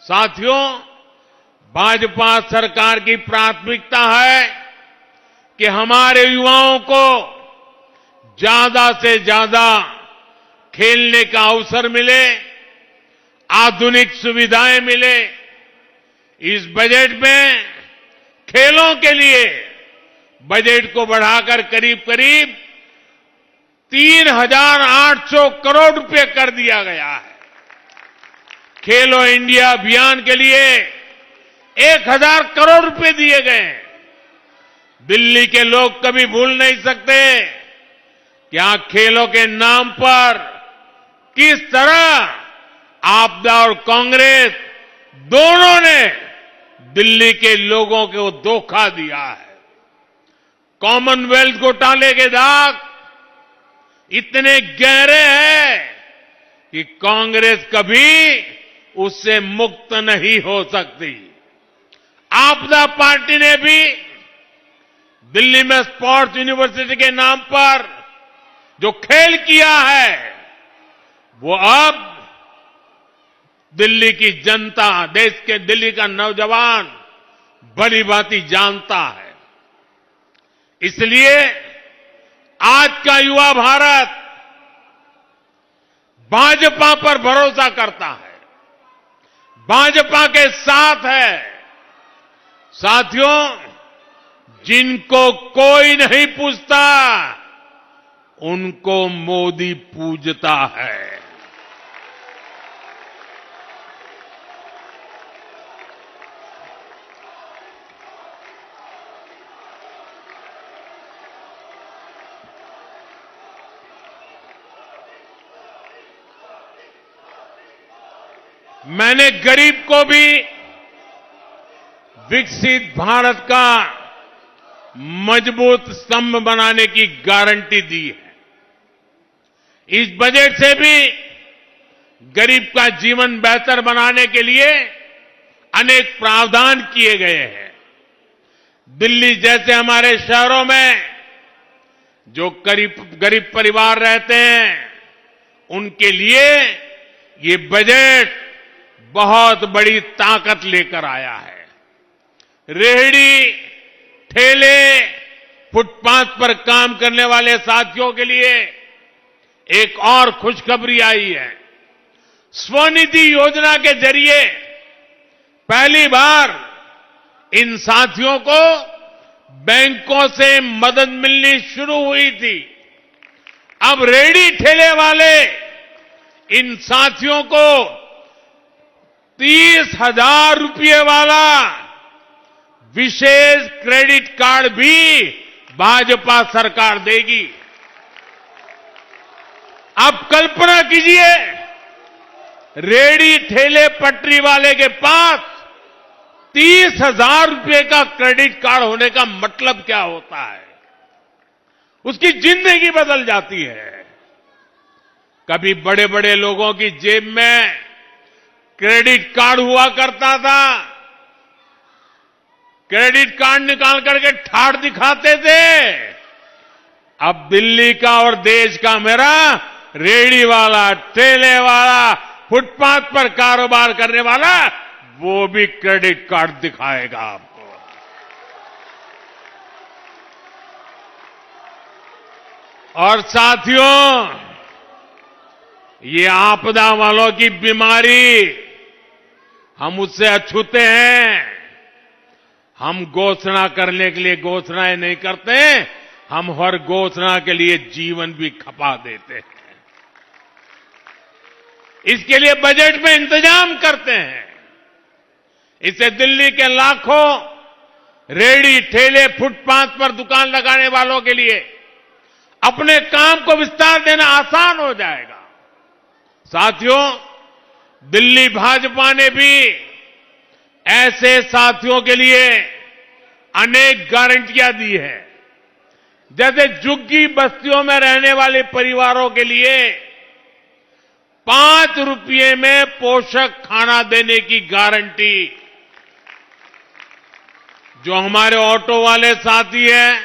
साथियों, भाजपा सरकार की प्राथमिकता है कि हमारे युवाओं को ज्यादा से ज्यादा खेलने का अवसर मिले, आधुनिक सुविधाएं मिले। इस बजट में खेलों के लिए बजट को बढ़ाकर करीब करीब 3,800 करोड़ रुपए कर दिया गया है। खेलो इंडिया अभियान के लिए 1,000 करोड़ रुपए दिए गए हैं। दिल्ली के लोग कभी भूल नहीं सकते कि यहां खेलों के नाम पर किस तरह आपदा और कांग्रेस दोनों ने दिल्ली के लोगों को धोखा दिया है। कॉमनवेल्थ घोटाले के दाग इतने गहरे हैं कि कांग्रेस कभी उससे मुक्त नहीं हो सकती। आपदा पार्टी ने भी दिल्ली में स्पोर्ट्स यूनिवर्सिटी के नाम पर जो खेल किया है, वो अब दिल्ली की जनता, देश के दिल्ली का नौजवान भली भांति जानता है। इसलिए आज का युवा भारत भाजपा पर भरोसा करता है, भाजपा के साथ है। साथियों, जिनको कोई नहीं पूछता, उनको मोदी पूजता है। मैंने गरीब को भी विकसित भारत का मजबूत स्तंभ बनाने की गारंटी दी है। इस बजट से भी गरीब का जीवन बेहतर बनाने के लिए अनेक प्रावधान किए गए हैं। दिल्ली जैसे हमारे शहरों में जो गरीब परिवार रहते हैं, उनके लिए ये बजट बहुत बड़ी ताकत लेकर आया है। रेहड़ी, ठेले, फुटपाथ पर काम करने वाले साथियों के लिए एक और खुशखबरी आई है। स्वनिधि योजना के जरिए पहली बार इन साथियों को बैंकों से मदद मिलनी शुरू हुई थी। अब रेहड़ी ठेले वाले इन साथियों को 30,000 रुपये वाला विशेष क्रेडिट कार्ड भी भाजपा सरकार देगी। आप कल्पना कीजिए, रेहड़ी ठेले पटरी वाले के पास 30,000 रुपये का क्रेडिट कार्ड होने का मतलब क्या होता है। उसकी जिंदगी बदल जाती है। कभी बड़े बड़े लोगों की जेब में क्रेडिट कार्ड हुआ करता था, क्रेडिट कार्ड निकाल करके ठाठ दिखाते थे। अब दिल्ली का और देश का मेरा रेहड़ी वाला, ठेले वाला, फुटपाथ पर कारोबार करने वाला, वो भी क्रेडिट कार्ड दिखाएगा आपको। और साथियों, ये आपदा वालों की बीमारी हम उससे अछूते हैं। हम घोषणा करने के लिए घोषणाएं नहीं करते, हम हर घोषणा के लिए जीवन भी खपा देते हैं। इसके लिए बजट में इंतजाम करते हैं। इससे दिल्ली के लाखों रेहड़ी, ठेले, फुटपाथ पर दुकान लगाने वालों के लिए अपने काम को विस्तार देना आसान हो जाएगा। साथियों, दिल्ली भाजपा ने भी ऐसे साथियों के लिए अनेक गारंटियां दी है। जैसे झुग्गी बस्तियों में रहने वाले परिवारों के लिए 5 रुपये में पोषक खाना देने की गारंटी। जो हमारे ऑटो वाले साथी हैं,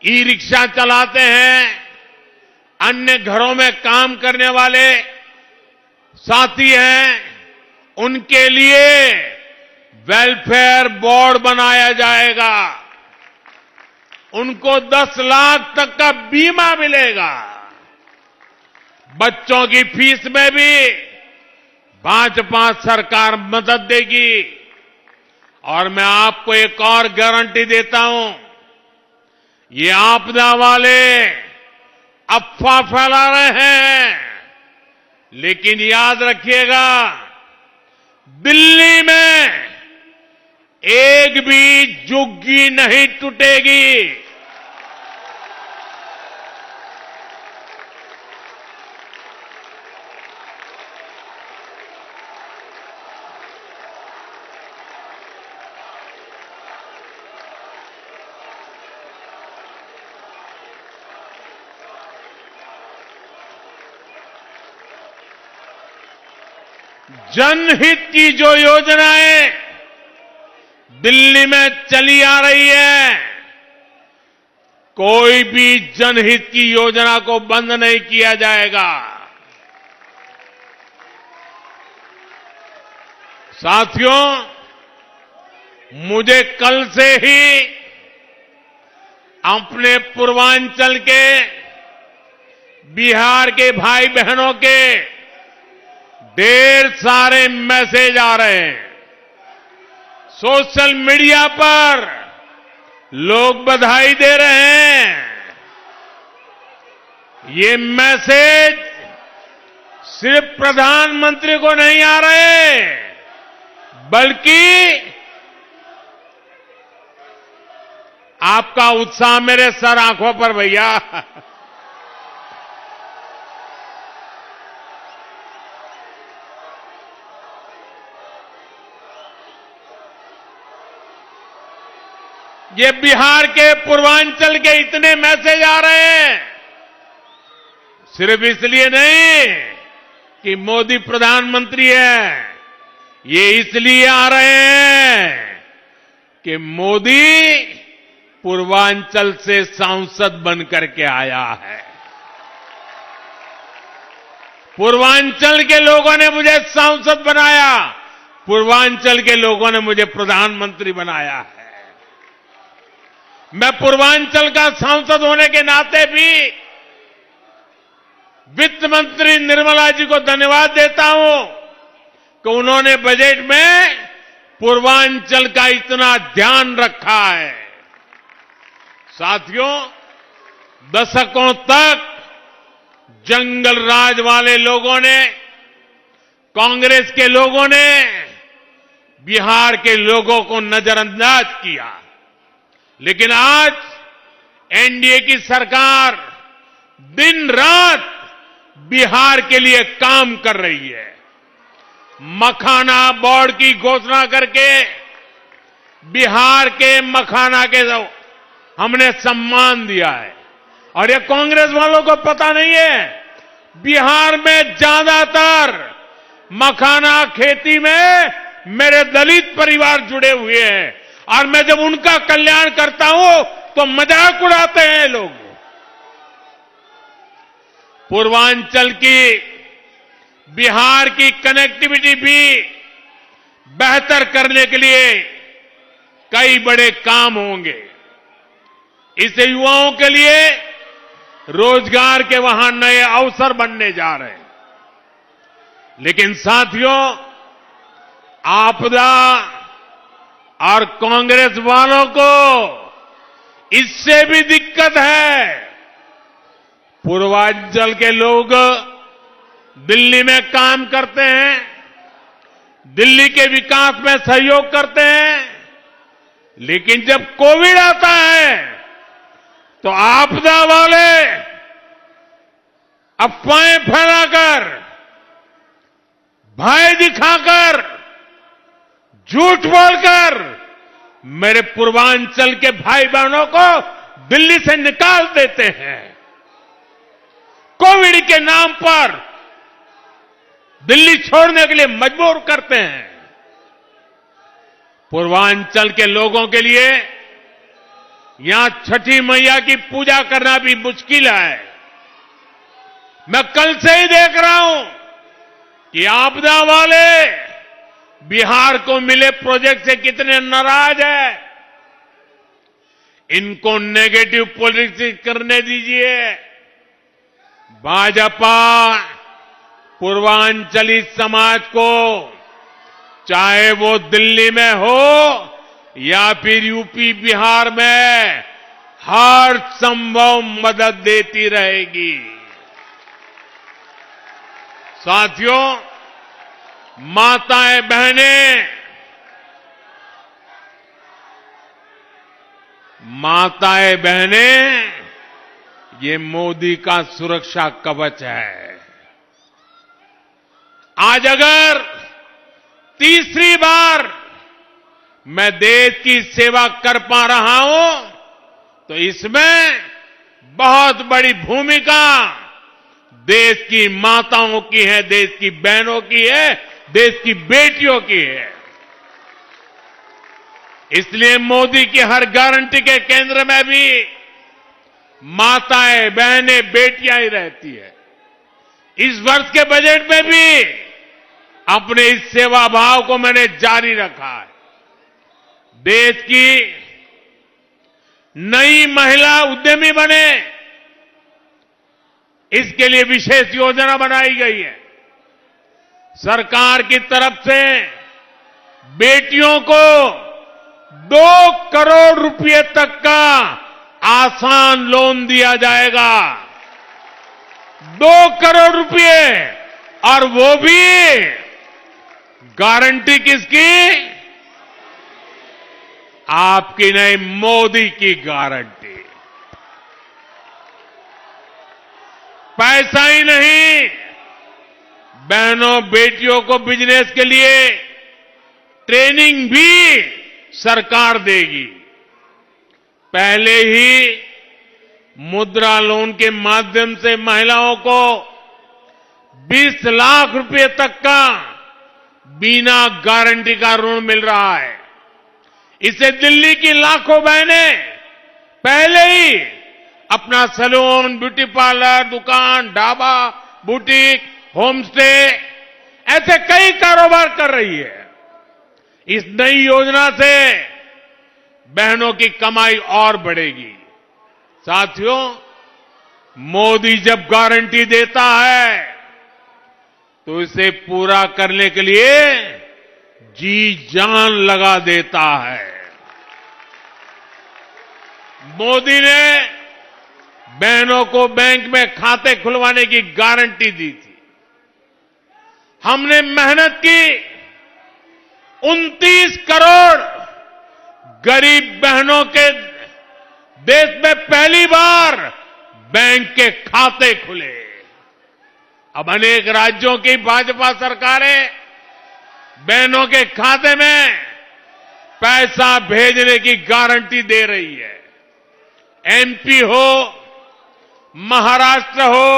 ई रिक्शा चलाते हैं, अन्य घरों में काम करने वाले साथी हैं, उनके लिए वेलफेयर बोर्ड बनाया जाएगा। उनको 10 लाख तक का बीमा मिलेगा। बच्चों की फीस में भी 5-5 सरकार मदद देगी। और मैं आपको एक और गारंटी देता हूं, ये आपदा वाले अफवाह फैला रहे हैं, लेकिन याद रखिएगा, दिल्ली में एक भी झुग्गी नहीं टूटेगी। जनहित की जो योजनाएं दिल्ली में चली आ रही है, कोई भी जनहित की योजना को बंद नहीं किया जाएगा। साथियों, मुझे कल से ही अपने पूर्वांचल के बिहार के भाई बहनों के ढेर सारे मैसेज आ रहे हैं। सोशल मीडिया पर लोग बधाई दे रहे हैं। ये मैसेज सिर्फ प्रधानमंत्री को नहीं आ रहे, बल्कि आपका उत्साह मेरे सर आंखों पर भैया। ये बिहार के पूर्वांचल के इतने मैसेज आ रहे हैं, सिर्फ इसलिए नहीं कि मोदी प्रधानमंत्री है, ये इसलिए आ रहे हैं कि मोदी पूर्वांचल से सांसद बनकर के आया है। पूर्वांचल के लोगों ने मुझे सांसद बनाया, पूर्वांचल के लोगों ने मुझे प्रधानमंत्री बनाया है। मैं पूर्वांचल का सांसद होने के नाते भी वित्त मंत्री निर्मला जी को धन्यवाद देता हूं कि उन्होंने बजट में पूर्वांचल का इतना ध्यान रखा है। साथियों, दशकों तक जंगल राज वाले लोगों ने, कांग्रेस के लोगों ने बिहार के लोगों को नजरअंदाज किया, लेकिन आज एनडीए की सरकार दिन रात बिहार के लिए काम कर रही है। मखाना बोर्ड की घोषणा करके बिहार के मखाना के हमने सम्मान दिया है। और ये कांग्रेस वालों को पता नहीं है, बिहार में ज्यादातर मखाना खेती में मेरे दलित परिवार जुड़े हुए हैं, और मैं जब उनका कल्याण करता हूं तो मजाक उड़ाते हैं लोग। पूर्वांचल की, बिहार की कनेक्टिविटी भी बेहतर करने के लिए कई बड़े काम होंगे। इससे युवाओं के लिए रोजगार के वहां नए अवसर बनने जा रहे हैं। लेकिन साथियों, आपदा और कांग्रेस वालों को इससे भी दिक्कत है। पूर्वांचल के लोग दिल्ली में काम करते हैं, दिल्ली के विकास में सहयोग करते हैं, लेकिन जब कोविड आता है तो आपदा वाले अफवाहें फैलाकर, भय दिखाकर, झूठ बोलकर मेरे पूर्वांचल के भाई बहनों को दिल्ली से निकाल देते हैं। कोविड के नाम पर दिल्ली छोड़ने के लिए मजबूर करते हैं। पूर्वांचल के लोगों के लिए यहां छठी मैया की पूजा करना भी मुश्किल है। मैं कल से ही देख रहा हूं कि आपदा वाले बिहार को मिले प्रोजेक्ट से कितने नाराज है। इनको नेगेटिव पॉलिटिक्स करने दीजिए। भाजपा पूर्वांचली समाज को, चाहे वो दिल्ली में हो या फिर यूपी बिहार में, हर संभव मदद देती रहेगी। साथियों, माताएं बहनें, ये मोदी का सुरक्षा कवच है। आज अगर तीसरी बार मैं देश की सेवा कर पा रहा हूं तो इसमें बहुत बड़ी भूमिका देश की माताओं की है, देश की बहनों की है, देश की बेटियों की है। इसलिए मोदी की हर गारंटी के केंद्र में भी माताएं, बहनें, बेटियां ही रहती है। इस वर्ष के बजट में भी अपने इस सेवा भाव को मैंने जारी रखा है। देश की नई महिला उद्यमी बने, इसके लिए विशेष योजना बनाई गई है। सरकार की तरफ से बेटियों को 2 करोड़ रुपए तक का आसान लोन दिया जाएगा। 2 करोड़ रुपए, और वो भी गारंटी किसकी? आपकी नहीं, मोदी की गारंटी। पैसा ही नहीं, बहनों बेटियों को बिजनेस के लिए ट्रेनिंग भी सरकार देगी। पहले ही मुद्रा लोन के माध्यम से महिलाओं को 20 लाख रुपए तक का बिना गारंटी का ऋण मिल रहा है। इससे दिल्ली की लाखों बहनें पहले ही अपना सैलून, ब्यूटी पार्लर, दुकान, ढाबा, बुटीक, होम स्टे, ऐसे कई कारोबार कर रही है। इस नई योजना से बहनों की कमाई और बढ़ेगी। साथियों, मोदी जब गारंटी देता है तो इसे पूरा करने के लिए जी जान लगा देता है। मोदी ने बहनों को बैंक में खाते खुलवाने की गारंटी दी थी। हमने मेहनत की, 29 करोड़ गरीब बहनों के देश में पहली बार बैंक के खाते खुले। अब अनेक राज्यों की भाजपा सरकारें बहनों के खाते में पैसा भेजने की गारंटी दे रही है। एमपी हो, महाराष्ट्र हो,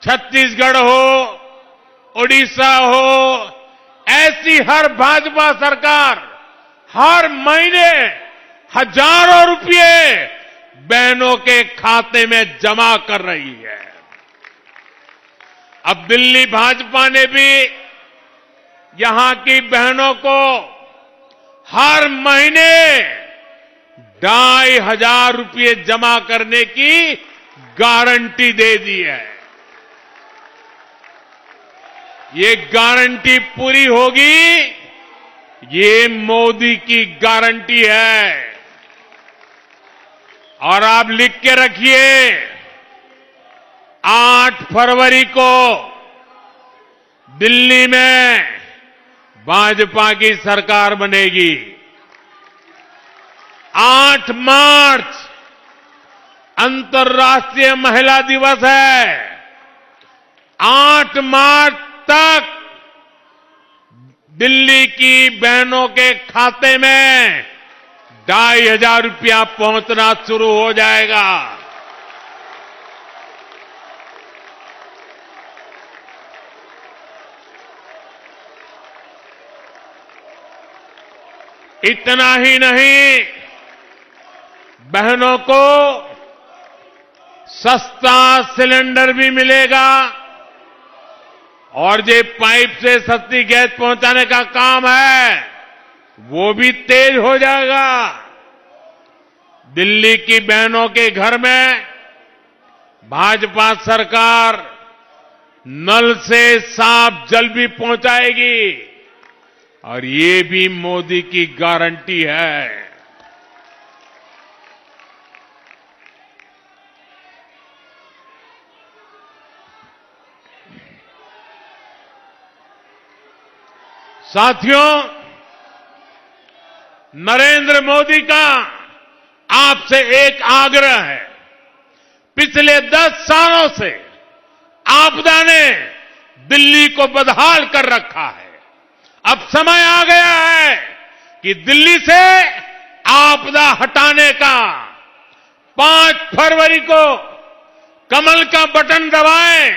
छत्तीसगढ़ हो, ओडिशा हो, ऐसी हर भाजपा सरकार हर महीने हजारों रुपए बहनों के खाते में जमा कर रही है। अब दिल्ली भाजपा ने भी यहां की बहनों को हर महीने 2,500 रुपए जमा करने की गारंटी दे दी है। ये गारंटी पूरी होगी, ये मोदी की गारंटी है। और आप लिख के रखिए, 8 फरवरी को दिल्ली में भाजपा की सरकार बनेगी। 8 मार्च अंतर्राष्ट्रीय महिला दिवस है। 8 मार्च तक दिल्ली की बहनों के खाते में 2,500 रुपया पहुंचना शुरू हो जाएगा। इतना ही नहीं, बहनों को सस्ता सिलेंडर भी मिलेगा और जो पाइप से सस्ती गैस पहुंचाने का काम है वो भी तेज हो जाएगा। दिल्ली की बहनों के घर में भाजपा सरकार नल से साफ जल भी पहुंचाएगी और ये भी मोदी की गारंटी है। साथियों, नरेंद्र मोदी का आपसे एक आग्रह है। पिछले 10 सालों से आपदा ने दिल्ली को बदहाल कर रखा है। अब समय आ गया है कि दिल्ली से आपदा हटाने का 5 फरवरी को कमल का बटन दबाएं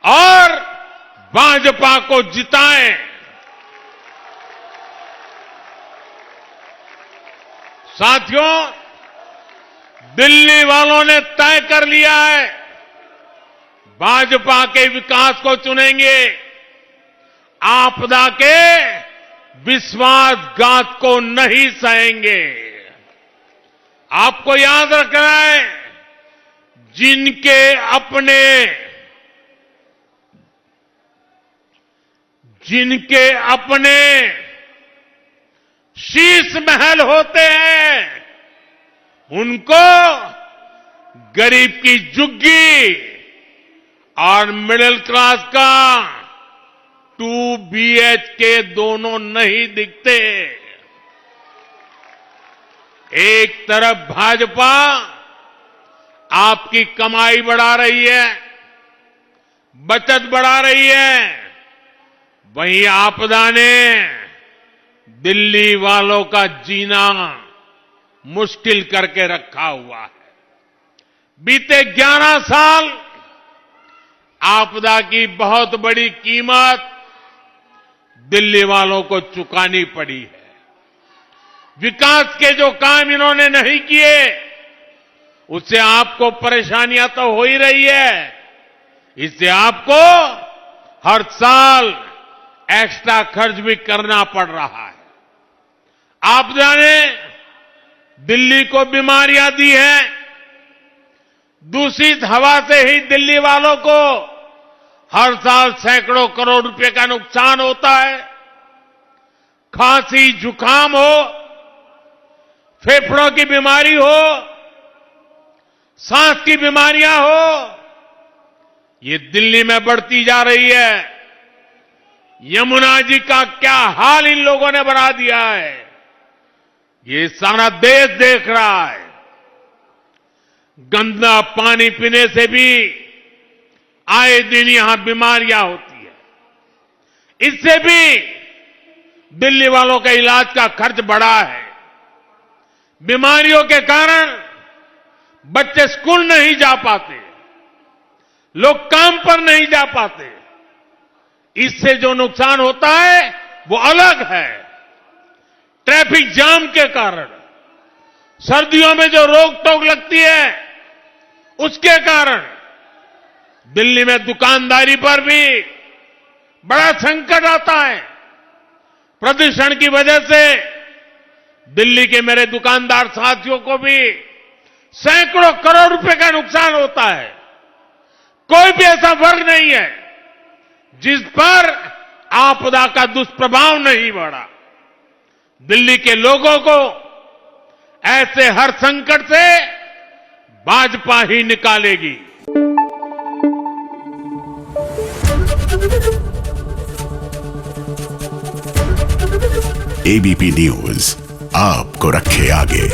और भाजपा को जिताएं। साथियों, दिल्ली वालों ने तय कर लिया है, भाजपा के विकास को चुनेंगे, आपदा के विश्वासघात को नहीं सहेंगे। आपको याद रखना है, जिनके अपने शीश महल होते हैं उनको गरीब की झुग्गी और मिडिल क्लास का 2 BHK दोनों नहीं दिखते। एक तरफ भाजपा आपकी कमाई बढ़ा रही है, बचत बढ़ा रही है, वहीं आपदा ने दिल्ली वालों का जीना मुश्किल करके रखा हुआ है। बीते 11 साल आपदा की बहुत बड़ी कीमत दिल्ली वालों को चुकानी पड़ी है। विकास के जो काम इन्होंने नहीं किए उससे आपको परेशानियां तो हो ही रही है, इससे आपको हर साल एक्स्ट्रा खर्च भी करना पड़ रहा है। आपदा ने दिल्ली को बीमारियां दी हैं, दूषित हवा से ही दिल्ली वालों को हर साल सैकड़ों करोड़ रुपए का नुकसान होता है। खांसी, जुकाम हो, फेफड़ों की बीमारी हो, सांस की बीमारियां हो, ये दिल्ली में बढ़ती जा रही है। यमुना जी का क्या हाल इन लोगों ने बना दिया है, ये सारा देश देख रहा है। गंदा पानी पीने से भी आए दिन यहां बीमारियां होती है। इससे भी दिल्ली वालों का इलाज का खर्च बढ़ा है। बीमारियों के कारण बच्चे स्कूल नहीं जा पाते, लोग काम पर नहीं जा पाते। इससे जो नुकसान होता है वो अलग है। ट्रैफिक जाम के कारण, सर्दियों में जो रोक टोक लगती है उसके कारण दिल्ली में दुकानदारी पर भी बड़ा संकट आता है। प्रदूषण की वजह से दिल्ली के मेरे दुकानदार साथियों को भी सैकड़ों करोड़ रुपए का नुकसान होता है। कोई भी ऐसा वर्ग नहीं है जिस पर आपदा का दुष्प्रभाव नहीं बढ़ा। दिल्ली के लोगों को ऐसे हर संकट से भाजपा ही निकालेगी। एबीपी न्यूज आपको रखे आगे।